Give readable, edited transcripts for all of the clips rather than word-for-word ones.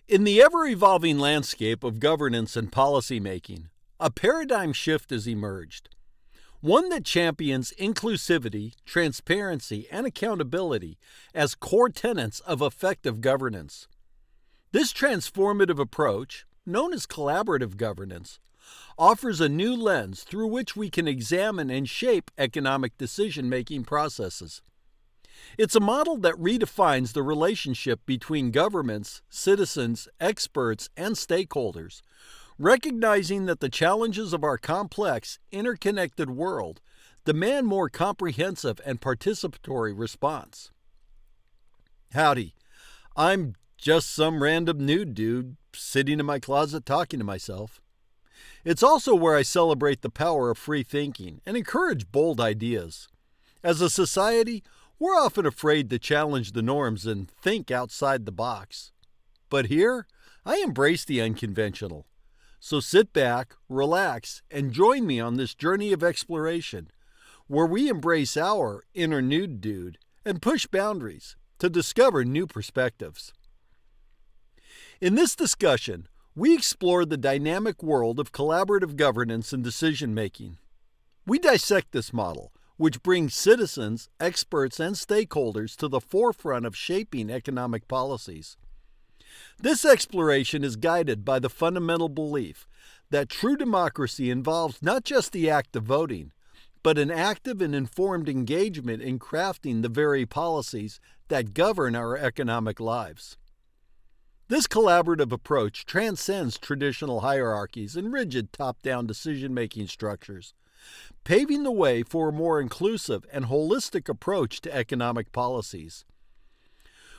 In the ever-evolving landscape of governance and policymaking, a paradigm shift has emerged. One that champions inclusivity, transparency, and accountability as core tenets of effective governance. This transformative approach, known as collaborative governance, offers a new lens through which we can examine and shape economic decision-making processes. It's a model that redefines the relationship between governments, citizens, experts, and stakeholders, recognizing that the challenges of our complex, interconnected world demand more comprehensive and participatory response. Howdy, I'm just some random nude dude sitting in my closet talking to myself. It's also where I celebrate the power of free thinking and encourage bold ideas. As a society, we're often afraid to challenge the norms and think outside the box. But here, I embrace the unconventional. So sit back, relax, and join me on this journey of exploration, where we embrace our inner nude dude and push boundaries to discover new perspectives. In this discussion, we explore the dynamic world of collaborative governance and decision-making. We dissect this model, which brings citizens, experts, and stakeholders to the forefront of shaping economic policies. This exploration is guided by the fundamental belief that true democracy involves not just the act of voting, but an active and informed engagement in crafting the very policies that govern our economic lives. This collaborative approach transcends traditional hierarchies and rigid top-down decision-making structures, paving the way for a more inclusive and holistic approach to economic policies.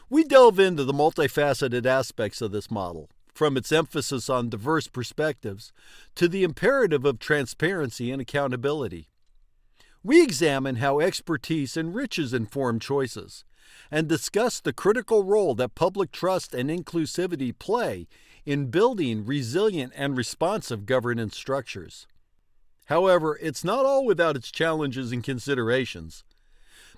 We delve into the multifaceted aspects of this model, from its emphasis on diverse perspectives to the imperative of transparency and accountability. We examine how expertise enriches informed choices and discuss the critical role that public trust and inclusivity play in building resilient and responsive governance structures. However, it's not all without its challenges and considerations.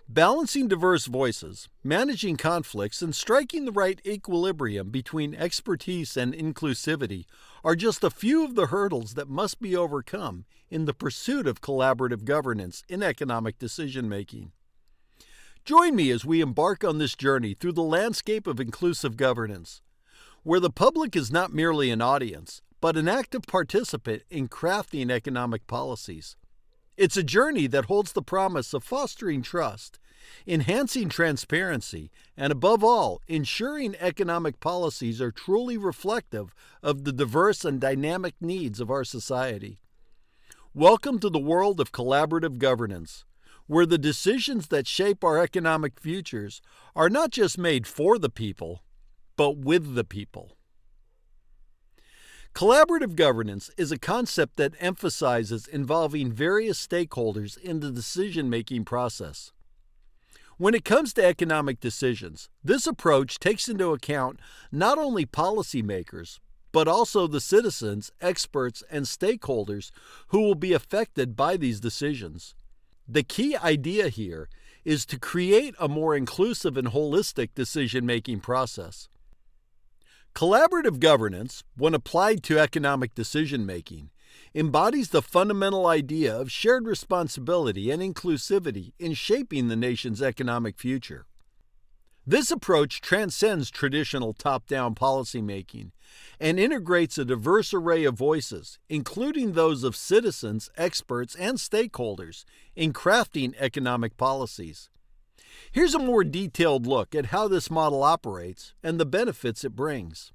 Balancing diverse voices, managing conflicts, and striking the right equilibrium between expertise and inclusivity are just a few of the hurdles that must be overcome in the pursuit of collaborative governance in economic decision-making. Join me as we embark on this journey through the landscape of inclusive governance, where the public is not merely an audience, but an active participant in crafting economic policies. It's a journey that holds the promise of fostering trust, enhancing transparency, and above all, ensuring economic policies are truly reflective of the diverse and dynamic needs of our society. Welcome to the world of collaborative governance, where the decisions that shape our economic futures are not just made for the people, but with the people. Collaborative governance is a concept that emphasizes involving various stakeholders in the decision-making process. When it comes to economic decisions, this approach takes into account not only policymakers, but also the citizens, experts, and stakeholders who will be affected by these decisions. The key idea here is to create a more inclusive and holistic decision-making process. Collaborative governance, when applied to economic decision-making, embodies the fundamental idea of shared responsibility and inclusivity in shaping the nation's economic future. This approach transcends traditional top-down policymaking and integrates a diverse array of voices, including those of citizens, experts, and stakeholders, in crafting economic policies. Here's a more detailed look at how this model operates and the benefits it brings.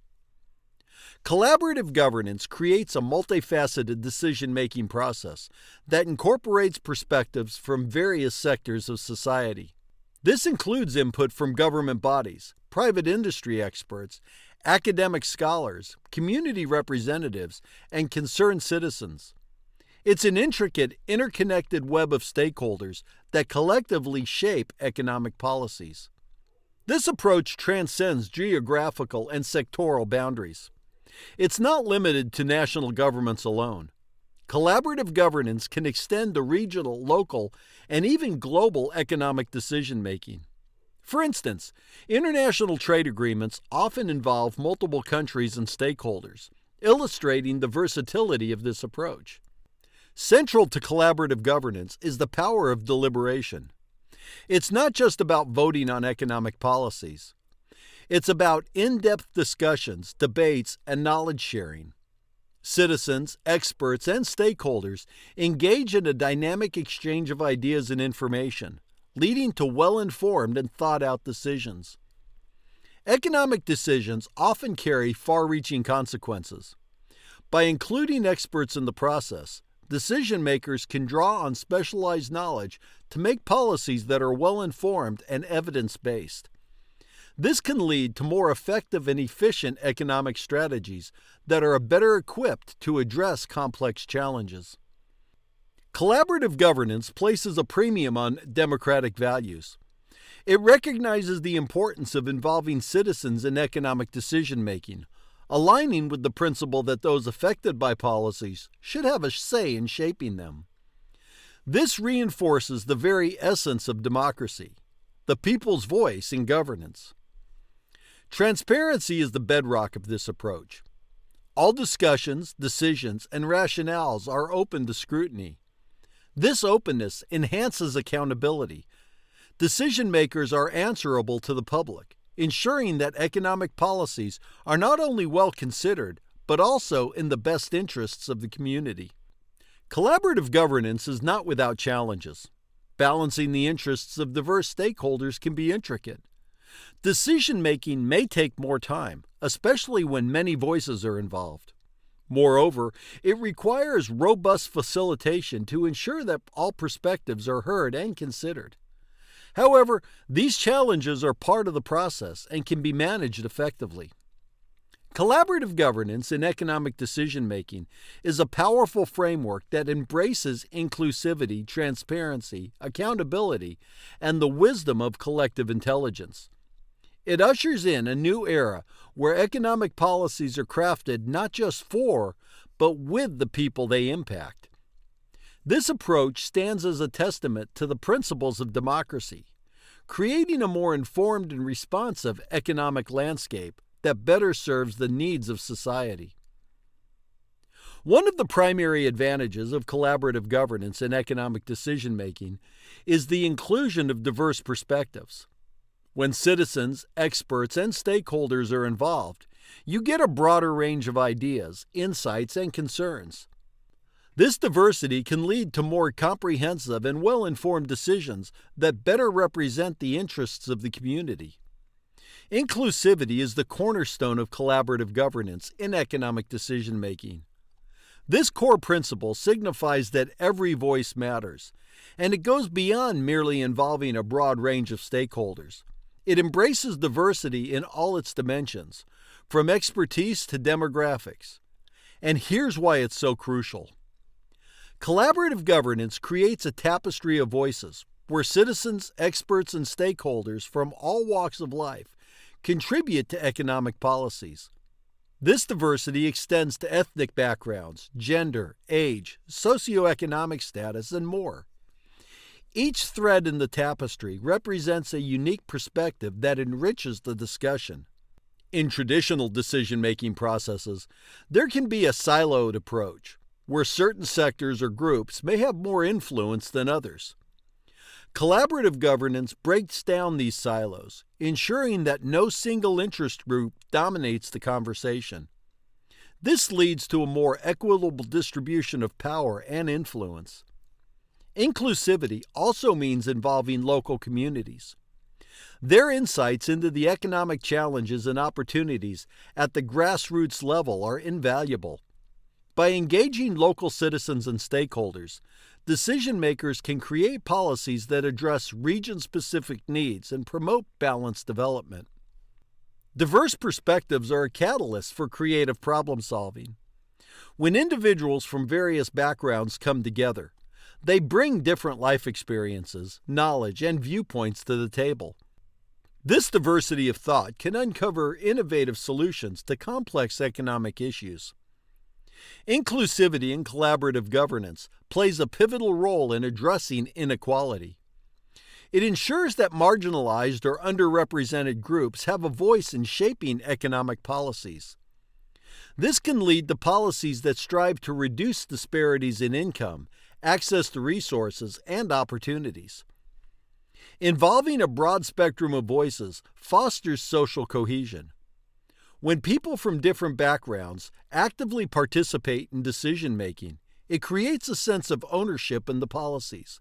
Collaborative governance creates a multifaceted decision-making process that incorporates perspectives from various sectors of society. This includes input from government bodies, private industry experts, academic scholars, community representatives, and concerned citizens. It's an intricate, interconnected web of stakeholders that collectively shape economic policies. This approach transcends geographical and sectoral boundaries. It's not limited to national governments alone. Collaborative governance can extend to regional, local, and even global economic decision-making. For instance, international trade agreements often involve multiple countries and stakeholders, illustrating the versatility of this approach. Central to collaborative governance is the power of deliberation. It's not just about voting on economic policies. It's about in-depth discussions, debates, and knowledge sharing. Citizens, experts, and stakeholders engage in a dynamic exchange of ideas and information, leading to well-informed and thought-out decisions. Economic decisions often carry far-reaching consequences. By including experts in the process, decision-makers can draw on specialized knowledge to make policies that are well-informed and evidence-based. This can lead to more effective and efficient economic strategies that are better equipped to address complex challenges. Collaborative governance places a premium on democratic values. It recognizes the importance of involving citizens in economic decision-making, aligning with the principle that those affected by policies should have a say in shaping them. This reinforces the very essence of democracy, the people's voice in governance. Transparency is the bedrock of this approach. All discussions, decisions, and rationales are open to scrutiny. This openness enhances accountability. Decision-makers are answerable to the public, ensuring that economic policies are not only well considered, but also in the best interests of the community. Collaborative governance is not without challenges. Balancing the interests of diverse stakeholders can be intricate. Decision-making may take more time, especially when many voices are involved. Moreover, it requires robust facilitation to ensure that all perspectives are heard and considered. However, these challenges are part of the process and can be managed effectively. Collaborative governance in economic decision-making is a powerful framework that embraces inclusivity, transparency, accountability, and the wisdom of collective intelligence. It ushers in a new era where economic policies are crafted not just for, but with the people they impact. This approach stands as a testament to the principles of democracy, creating a more informed and responsive economic landscape that better serves the needs of society. One of the primary advantages of collaborative governance in economic decision-making is the inclusion of diverse perspectives. When citizens, experts, and stakeholders are involved, you get a broader range of ideas, insights, and concerns. This diversity can lead to more comprehensive and well-informed decisions that better represent the interests of the community. Inclusivity is the cornerstone of collaborative governance in economic decision-making. This core principle signifies that every voice matters, and it goes beyond merely involving a broad range of stakeholders. It embraces diversity in all its dimensions, from expertise to demographics. And here's why it's so crucial. Collaborative governance creates a tapestry of voices where citizens, experts, and stakeholders from all walks of life contribute to economic policies. This diversity extends to ethnic backgrounds, gender, age, socioeconomic status, and more. Each thread in the tapestry represents a unique perspective that enriches the discussion. In traditional decision-making processes, there can be a siloed approach, where certain sectors or groups may have more influence than others. Collaborative governance breaks down these silos, ensuring that no single interest group dominates the conversation. This leads to a more equitable distribution of power and influence. Inclusivity also means involving local communities. Their insights into the economic challenges and opportunities at the grassroots level are invaluable. By engaging local citizens and stakeholders, decision-makers can create policies that address region-specific needs and promote balanced development. Diverse perspectives are a catalyst for creative problem-solving. When individuals from various backgrounds come together, they bring different life experiences, knowledge, and viewpoints to the table. This diversity of thought can uncover innovative solutions to complex economic issues. Inclusivity in collaborative governance plays a pivotal role in addressing inequality. It ensures that marginalized or underrepresented groups have a voice in shaping economic policies. This can lead to policies that strive to reduce disparities in income, access to resources, and opportunities. Involving a broad spectrum of voices fosters social cohesion. When people from different backgrounds actively participate in decision-making, it creates a sense of ownership in the policies.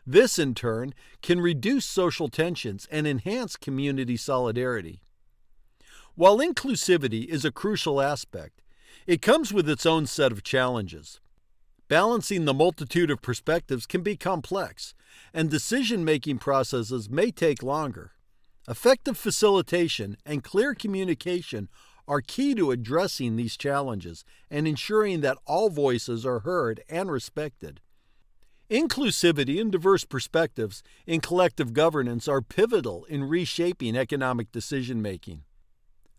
This, in turn, can reduce social tensions and enhance community solidarity. While inclusivity is a crucial aspect, it comes with its own set of challenges. Balancing the multitude of perspectives can be complex, and decision-making processes may take longer. Effective facilitation and clear communication are key to addressing these challenges and ensuring that all voices are heard and respected. Inclusivity and diverse perspectives in collective governance are pivotal in reshaping economic decision-making.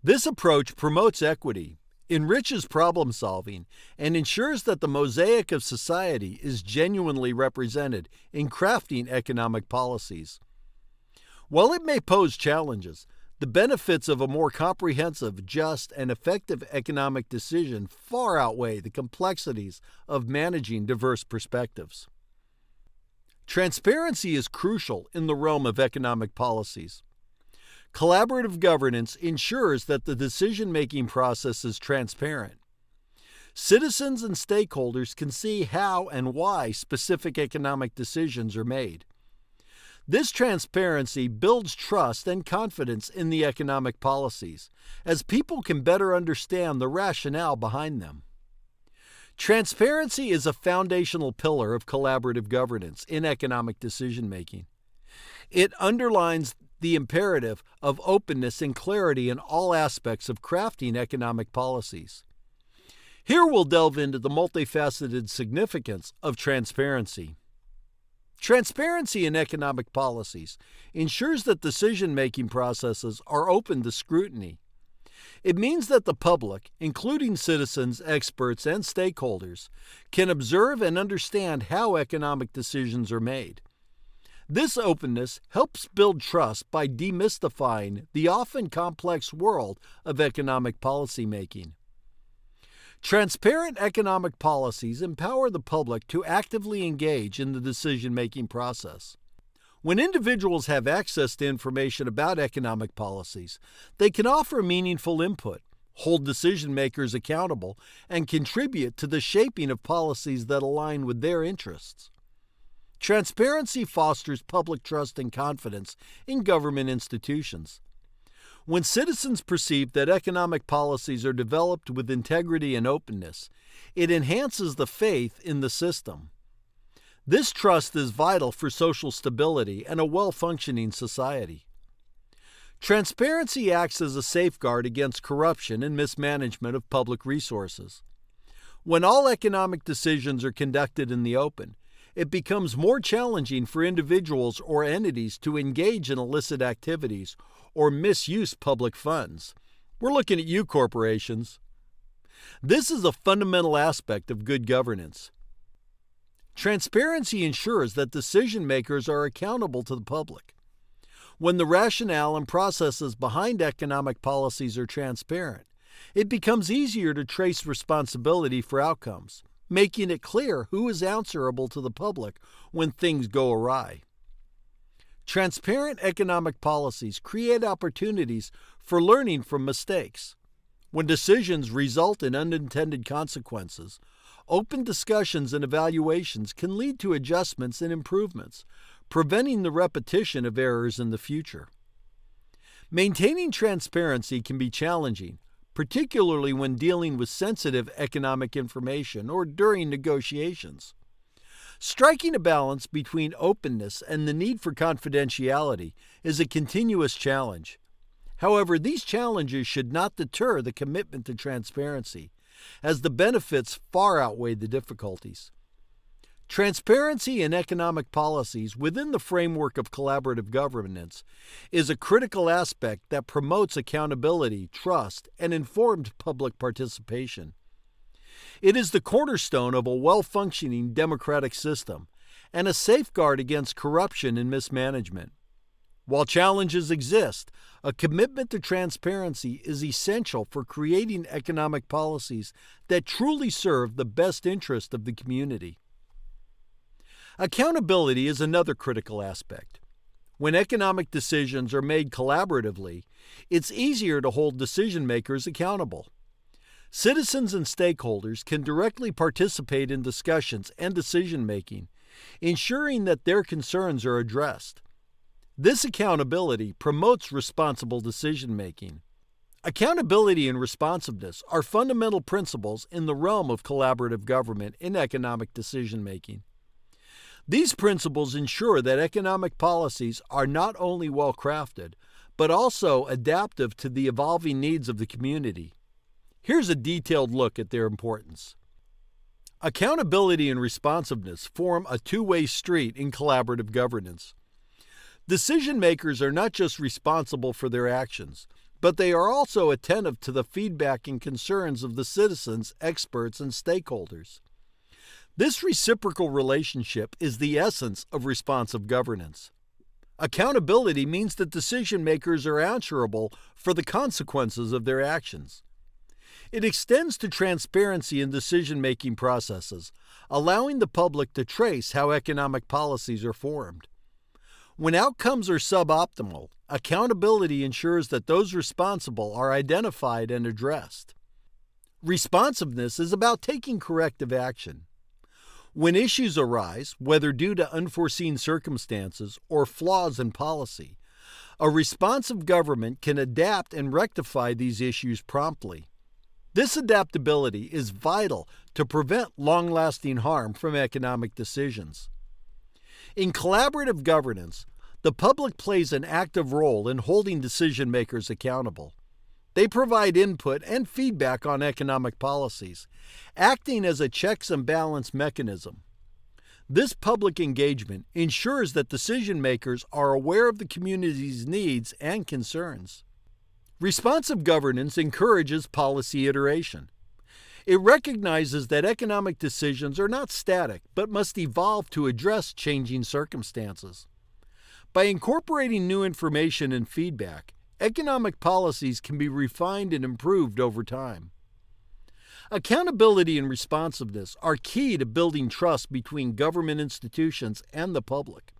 This approach promotes equity, enriches problem-solving, and ensures that the mosaic of society is genuinely represented in crafting economic policies. While it may pose challenges, the benefits of a more comprehensive, just, and effective economic decision far outweigh the complexities of managing diverse perspectives. Transparency is crucial in the realm of economic policies. Collaborative governance ensures that the decision-making process is transparent. Citizens and stakeholders can see how and why specific economic decisions are made. This transparency builds trust and confidence in the economic policies, as people can better understand the rationale behind them. Transparency is a foundational pillar of collaborative governance in economic decision-making. It underlines the imperative of openness and clarity in all aspects of crafting economic policies. Here we'll delve into the multifaceted significance of transparency. Transparency in economic policies ensures that decision-making processes are open to scrutiny. It means that the public, including citizens, experts, and stakeholders, can observe and understand how economic decisions are made. This openness helps build trust by demystifying the often complex world of economic policymaking. Transparent economic policies empower the public to actively engage in the decision-making process. When individuals have access to information about economic policies, they can offer meaningful input, hold decision-makers accountable, and contribute to the shaping of policies that align with their interests. Transparency fosters public trust and confidence in government institutions. When citizens perceive that economic policies are developed with integrity and openness, it enhances the faith in the system. This trust is vital for social stability and a well-functioning society. Transparency acts as a safeguard against corruption and mismanagement of public resources. When all economic decisions are conducted in the open, it becomes more challenging for individuals or entities to engage in illicit activities or misuse public funds. We're looking at you, corporations. This is a fundamental aspect of good governance. Transparency ensures that decision makers are accountable to the public. When the rationale and processes behind economic policies are transparent, it becomes easier to trace responsibility for outcomes, making it clear who is answerable to the public when things go awry. Transparent economic policies create opportunities for learning from mistakes. When decisions result in unintended consequences, open discussions and evaluations can lead to adjustments and improvements, preventing the repetition of errors in the future. Maintaining transparency can be challenging, particularly when dealing with sensitive economic information or during negotiations. Striking a balance between openness and the need for confidentiality is a continuous challenge. However, these challenges should not deter the commitment to transparency, as the benefits far outweigh the difficulties. Transparency in economic policies within the framework of collaborative governance is a critical aspect that promotes accountability, trust, and informed public participation. It is the cornerstone of a well-functioning democratic system and a safeguard against corruption and mismanagement. While challenges exist, a commitment to transparency is essential for creating economic policies that truly serve the best interest of the community. Accountability is another critical aspect. When economic decisions are made collaboratively, it's easier to hold decision makers accountable. Citizens and stakeholders can directly participate in discussions and decision-making, ensuring that their concerns are addressed. This accountability promotes responsible decision-making. Accountability and responsiveness are fundamental principles in the realm of collaborative government in economic decision-making. These principles ensure that economic policies are not only well-crafted, but also adaptive to the evolving needs of the community. Here's a detailed look at their importance. Accountability and responsiveness form a two-way street in collaborative governance. Decision makers are not just responsible for their actions, but they are also attentive to the feedback and concerns of the citizens, experts, and stakeholders. This reciprocal relationship is the essence of responsive governance. Accountability means that decision makers are answerable for the consequences of their actions. It extends to transparency in decision-making processes, allowing the public to trace how economic policies are formed. When outcomes are suboptimal, accountability ensures that those responsible are identified and addressed. Responsiveness is about taking corrective action. When issues arise, whether due to unforeseen circumstances or flaws in policy, a responsive government can adapt and rectify these issues promptly. This adaptability is vital to prevent long-lasting harm from economic decisions. In collaborative governance, the public plays an active role in holding decision-makers accountable. They provide input and feedback on economic policies, acting as a checks and balance mechanism. This public engagement ensures that decision-makers are aware of the community's needs and concerns. Responsive governance encourages policy iteration. It recognizes that economic decisions are not static, but must evolve to address changing circumstances. By incorporating new information and feedback, economic policies can be refined and improved over time. Accountability and responsiveness are key to building trust between government institutions and the public.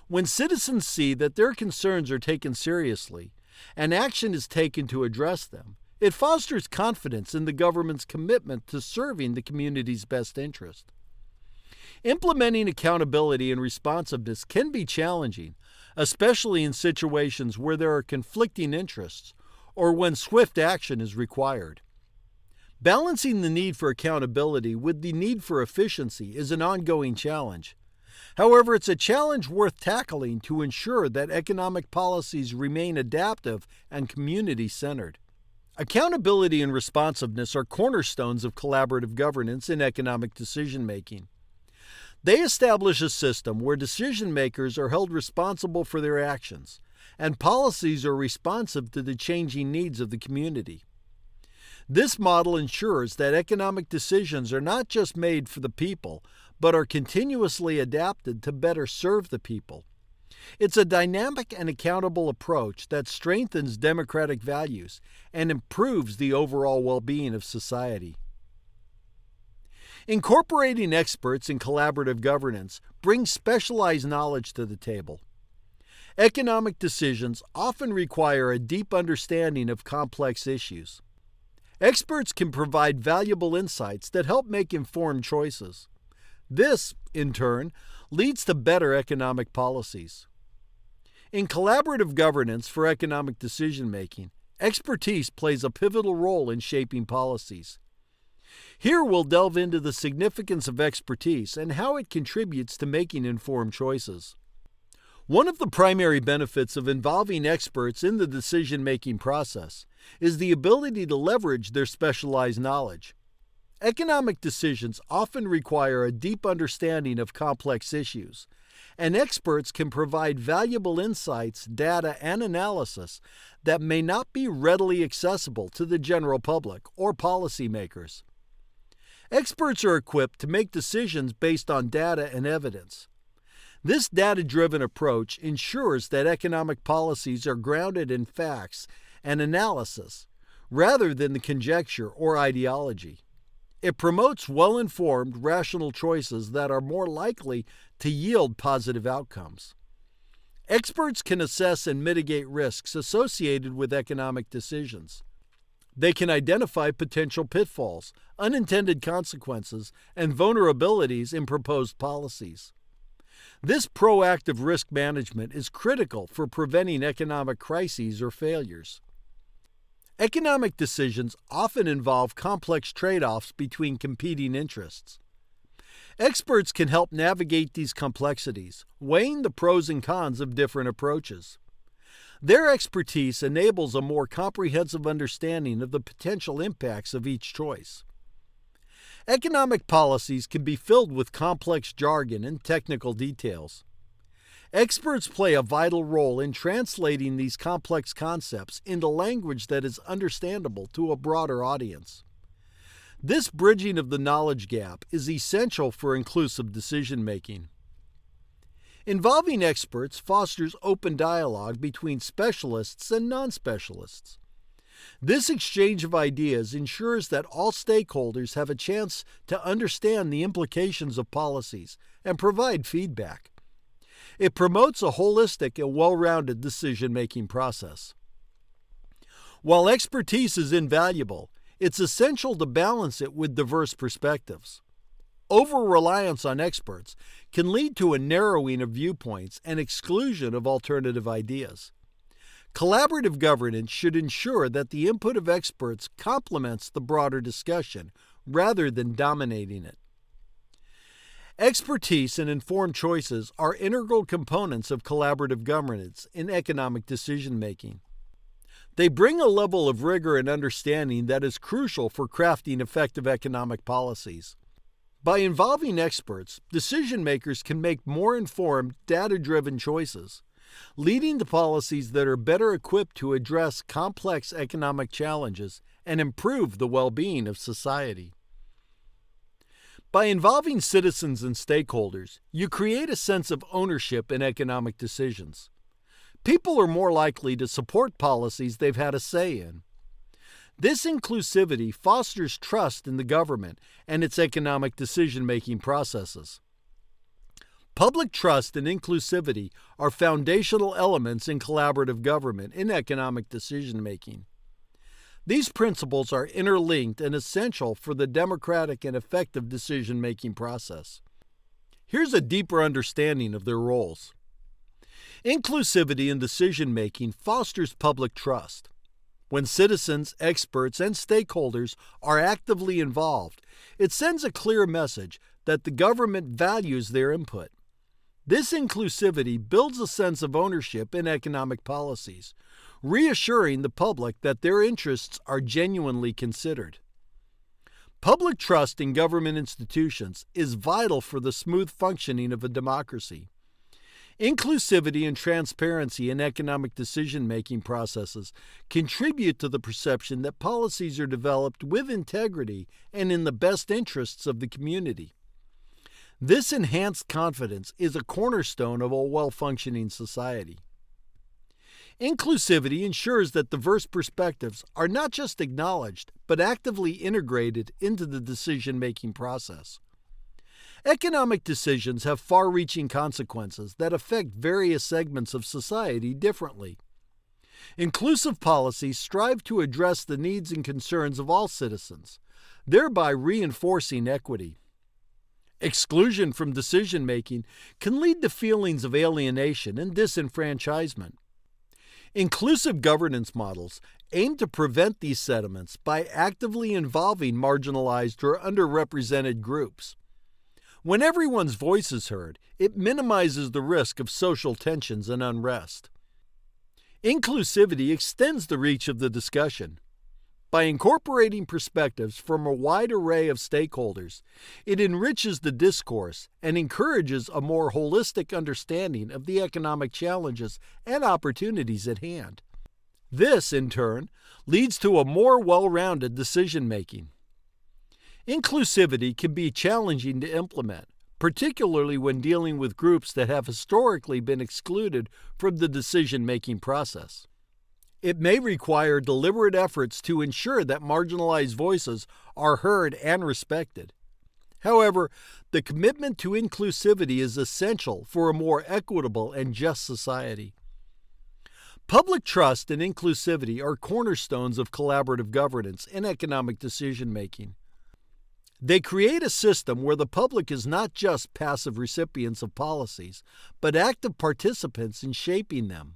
When citizens see that their concerns are taken seriously and action is taken to address them, it fosters confidence in the government's commitment to serving the community's best interest. Implementing accountability and responsiveness can be challenging, especially in situations where there are conflicting interests or when swift action is required. Balancing the need for accountability with the need for efficiency is an ongoing challenge. However, it's a challenge worth tackling to ensure that economic policies remain adaptive and community-centered. Accountability and responsiveness are cornerstones of collaborative governance in economic decision-making. They establish a system where decision-makers are held responsible for their actions, and policies are responsive to the changing needs of the community. This model ensures that economic decisions are not just made for the people, but are continuously adapted to better serve the people. It's a dynamic and accountable approach that strengthens democratic values and improves the overall well-being of society. Incorporating experts in collaborative governance brings specialized knowledge to the table. Economic decisions often require a deep understanding of complex issues. Experts can provide valuable insights that help make informed choices. This, in turn, leads to better economic policies. In collaborative governance for economic decision-making, expertise plays a pivotal role in shaping policies. Here we'll delve into the significance of expertise and how it contributes to making informed choices. One of the primary benefits of involving experts in the decision-making process is the ability to leverage their specialized knowledge. Economic decisions often require a deep understanding of complex issues, and experts can provide valuable insights, data, and analysis that may not be readily accessible to the general public or policymakers. Experts are equipped to make decisions based on data and evidence. This data-driven approach ensures that economic policies are grounded in facts and analysis, rather than the conjecture or ideology. It promotes well-informed, rational choices that are more likely to yield positive outcomes. Experts can assess and mitigate risks associated with economic decisions. They can identify potential pitfalls, unintended consequences, and vulnerabilities in proposed policies. This proactive risk management is critical for preventing economic crises or failures. Economic decisions often involve complex trade-offs between competing interests. Experts can help navigate these complexities, weighing the pros and cons of different approaches. Their expertise enables a more comprehensive understanding of the potential impacts of each choice. Economic policies can be filled with complex jargon and technical details. Experts play a vital role in translating these complex concepts into language that is understandable to a broader audience. This bridging of the knowledge gap is essential for inclusive decision-making. Involving experts fosters open dialogue between specialists and non-specialists. This exchange of ideas ensures that all stakeholders have a chance to understand the implications of policies and provide feedback. It promotes a holistic and well-rounded decision-making process. While expertise is invaluable, it's essential to balance it with diverse perspectives. Over-reliance on experts can lead to a narrowing of viewpoints and exclusion of alternative ideas. Collaborative governance should ensure that the input of experts complements the broader discussion rather than dominating it. Expertise and informed choices are integral components of collaborative governance in economic decision-making. They bring a level of rigor and understanding that is crucial for crafting effective economic policies. By involving experts, decision-makers can make more informed, data-driven choices, leading to policies that are better equipped to address complex economic challenges and improve the well-being of society. By involving citizens and stakeholders, you create a sense of ownership in economic decisions. People are more likely to support policies they've had a say in. This inclusivity fosters trust in the government and its economic decision-making processes. Public trust and inclusivity are foundational elements in collaborative government in economic decision-making. These principles are interlinked and essential for the democratic and effective decision-making process. Here's a deeper understanding of their roles. Inclusivity in decision-making fosters public trust. When citizens, experts, and stakeholders are actively involved, it sends a clear message that the government values their input. This inclusivity builds a sense of ownership in economic policies, reassuring the public that their interests are genuinely considered. Public trust in government institutions is vital for the smooth functioning of a democracy. Inclusivity and transparency in economic decision-making processes contribute to the perception that policies are developed with integrity and in the best interests of the community. This enhanced confidence is a cornerstone of a well-functioning society. Inclusivity ensures that diverse perspectives are not just acknowledged, but actively integrated into the decision-making process. Economic decisions have far-reaching consequences that affect various segments of society differently. Inclusive policies strive to address the needs and concerns of all citizens, thereby reinforcing equity. Exclusion from decision-making can lead to feelings of alienation and disenfranchisement. Inclusive governance models aim to prevent these sentiments by actively involving marginalized or underrepresented groups. When everyone's voice is heard, it minimizes the risk of social tensions and unrest. Inclusivity extends the reach of the discussion. By incorporating perspectives from a wide array of stakeholders, it enriches the discourse and encourages a more holistic understanding of the economic challenges and opportunities at hand. This, in turn, leads to a more well-rounded decision-making. Inclusivity can be challenging to implement, particularly when dealing with groups that have historically been excluded from the decision-making process. It may require deliberate efforts to ensure that marginalized voices are heard and respected. However, the commitment to inclusivity is essential for a more equitable and just society. Public trust and inclusivity are cornerstones of collaborative governance and economic decision-making. They create a system where the public is not just passive recipients of policies, but active participants in shaping them.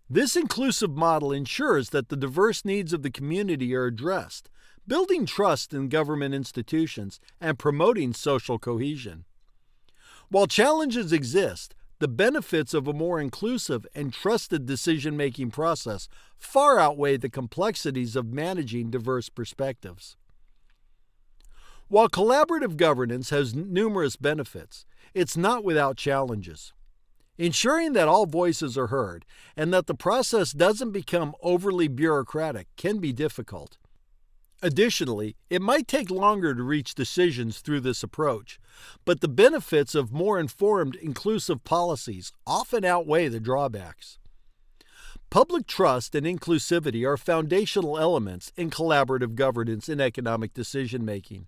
This inclusive model ensures that the diverse needs of the community are addressed, building trust in government institutions and promoting social cohesion. While challenges exist, the benefits of a more inclusive and trusted decision-making process far outweigh the complexities of managing diverse perspectives. While collaborative governance has numerous benefits, it's not without challenges. Ensuring that all voices are heard and that the process doesn't become overly bureaucratic can be difficult. Additionally, it might take longer to reach decisions through this approach, but the benefits of more informed, inclusive policies often outweigh the drawbacks. Public trust and inclusivity are foundational elements in collaborative governance and economic decision-making.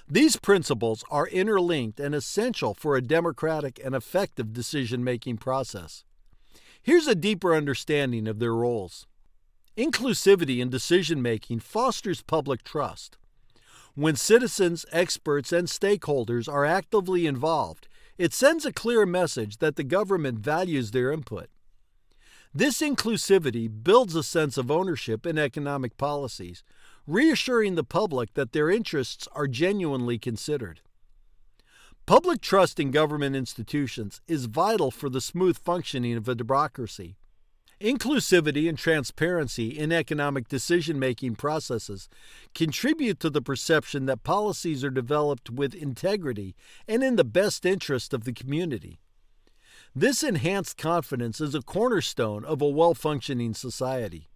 These principles are interlinked and essential for a democratic and effective decision-making process. Here's a deeper understanding of their roles. Inclusivity in decision-making fosters public trust. When citizens, experts, and stakeholders are actively involved, it sends a clear message that the government values their input. This inclusivity builds a sense of ownership in economic policies, reassuring the public that their interests are genuinely considered. Public trust in government institutions is vital for the smooth functioning of a democracy. Inclusivity and transparency in economic decision-making processes contribute to the perception that policies are developed with integrity and in the best interest of the community. This enhanced confidence is a cornerstone of a well-functioning society.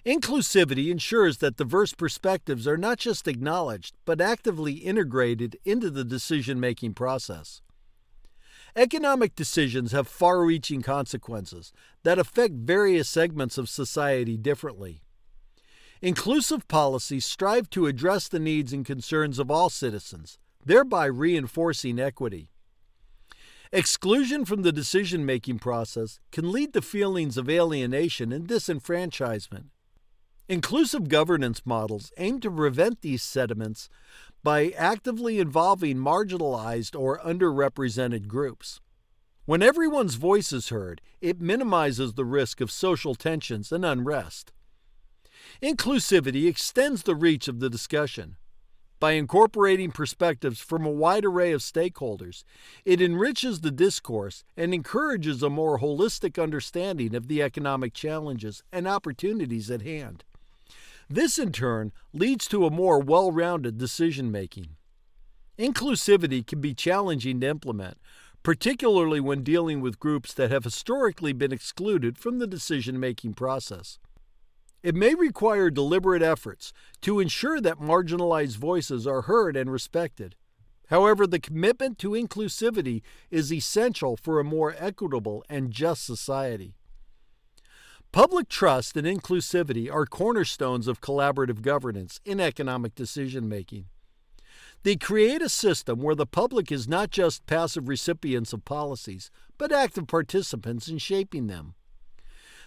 Inclusivity ensures that diverse perspectives are not just acknowledged, but actively integrated into the decision-making process. Economic decisions have far-reaching consequences that affect various segments of society differently. Inclusive policies strive to address the needs and concerns of all citizens, thereby reinforcing equity. Exclusion from the decision-making process can lead to feelings of alienation and disenfranchisement. Inclusive governance models aim to prevent these sentiments by actively involving marginalized or underrepresented groups. When everyone's voice is heard, it minimizes the risk of social tensions and unrest. Inclusivity extends the reach of the discussion. By incorporating perspectives from a wide array of stakeholders, it enriches the discourse and encourages a more holistic understanding of the economic challenges and opportunities at hand. This, in turn, leads to a more well-rounded decision-making. Inclusivity can be challenging to implement, particularly when dealing with groups that have historically been excluded from the decision-making process. It may require deliberate efforts to ensure that marginalized voices are heard and respected. However, the commitment to inclusivity is essential for a more equitable and just society. Public trust and inclusivity are cornerstones of collaborative governance in economic decision-making. They create a system where the public is not just passive recipients of policies, but active participants in shaping them.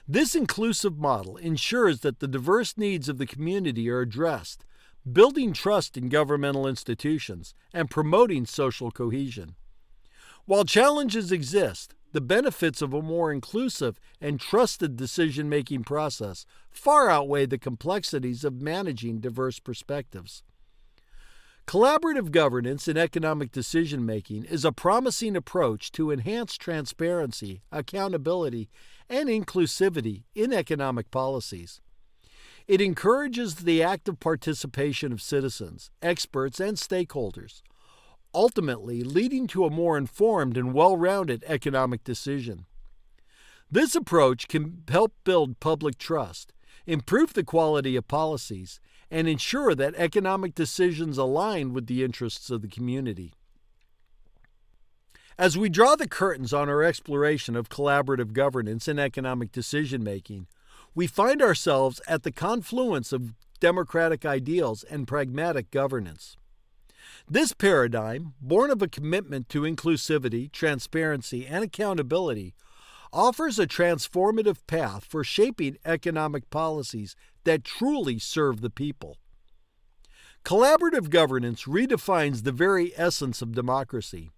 This inclusive model ensures that the diverse needs of the community are addressed, building trust in governmental institutions and promoting social cohesion. While challenges exist, the benefits of a more inclusive and trusted decision-making process far outweigh the complexities of managing diverse perspectives. Collaborative governance in economic decision-making is a promising approach to enhance transparency, accountability, and inclusivity in economic policies. It encourages the active participation of citizens, experts, and stakeholders, ultimately leading to a more informed and well-rounded economic decision. This approach can help build public trust, improve the quality of policies, and ensure that economic decisions align with the interests of the community. As we draw the curtains on our exploration of collaborative governance and economic decision-making, we find ourselves at the confluence of democratic ideals and pragmatic governance. This paradigm, born of a commitment to inclusivity, transparency, and accountability, offers a transformative path for shaping economic policies that truly serve the people. Collaborative governance redefines the very essence of democracy.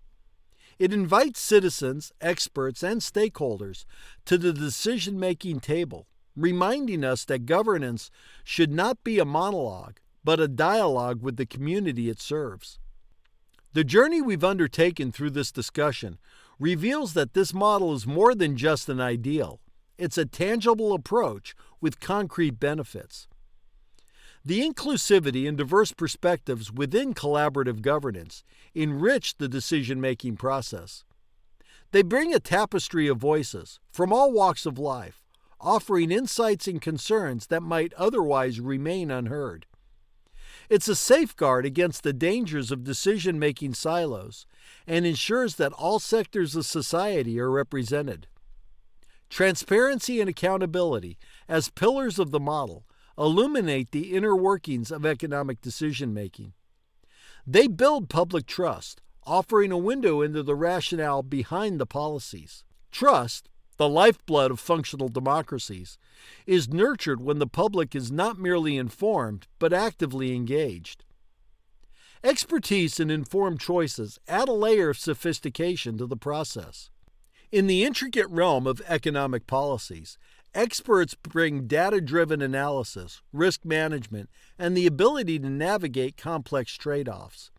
It invites citizens, experts, and stakeholders to the decision-making table, reminding us that governance should not be a monologue, but a dialogue with the community it serves. The journey we've undertaken through this discussion reveals that this model is more than just an ideal. It's a tangible approach with concrete benefits. The inclusivity and diverse perspectives within collaborative governance enrich the decision-making process. They bring a tapestry of voices from all walks of life, offering insights and concerns that might otherwise remain unheard. It's a safeguard against the dangers of decision-making silos and ensures that all sectors of society are represented. Transparency and accountability, as pillars of the model, illuminate the inner workings of economic decision-making. They build public trust, offering a window into the rationale behind the policies. Trust, the lifeblood of functional democracies, is nurtured when the public is not merely informed, but actively engaged. Expertise and informed choices add a layer of sophistication to the process. In the intricate realm of economic policies, experts bring data-driven analysis, risk management, and the ability to navigate complex trade-offs.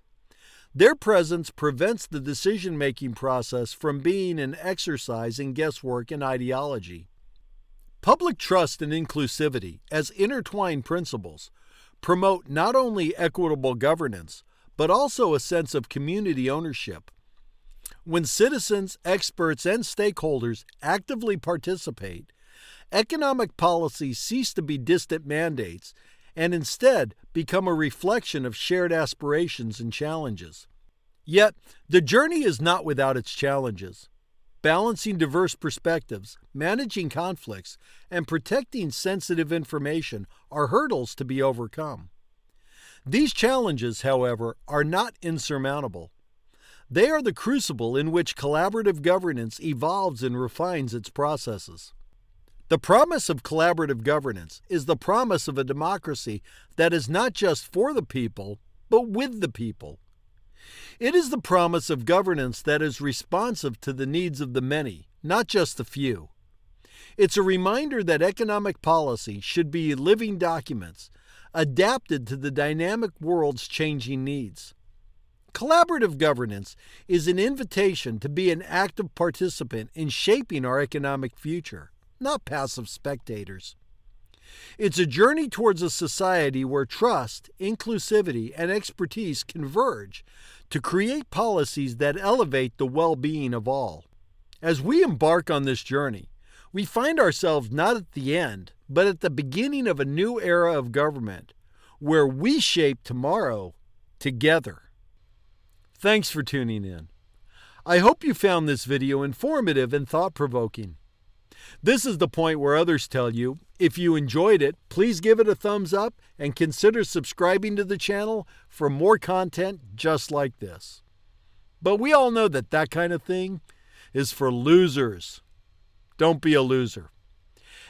Their presence prevents the decision-making process from being an exercise in guesswork and ideology. Public trust and inclusivity, as intertwined principles, promote not only equitable governance, but also a sense of community ownership. When citizens, experts, and stakeholders actively participate, economic policies cease to be distant mandates and instead become a reflection of shared aspirations and challenges. Yet, the journey is not without its challenges. Balancing diverse perspectives, managing conflicts, and protecting sensitive information are hurdles to be overcome. These challenges, however, are not insurmountable. They are the crucible in which collaborative governance evolves and refines its processes. The promise of collaborative governance is the promise of a democracy that is not just for the people, but with the people. It is the promise of governance that is responsive to the needs of the many, not just the few. It's a reminder that economic policy should be living documents, adapted to the dynamic world's changing needs. Collaborative governance is an invitation to be an active participant in shaping our economic future, not passive spectators. It's a journey towards a society where trust, inclusivity, and expertise converge to create policies that elevate the well-being of all. As we embark on this journey, we find ourselves not at the end, but at the beginning of a new era of government, where we shape tomorrow together. Thanks for tuning in. I hope you found this video informative and thought-provoking. This is the point where others tell you, if you enjoyed it, please give it a thumbs up and consider subscribing to the channel for more content just like this. But we all know that that kind of thing is for losers. Don't be a loser.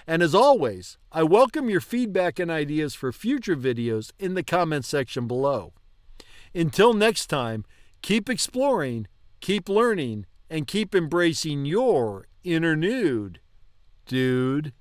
And as always, I welcome your feedback and ideas for future videos in the comments section below. Until next time, keep exploring, keep learning, and keep embracing your inner nude, dude.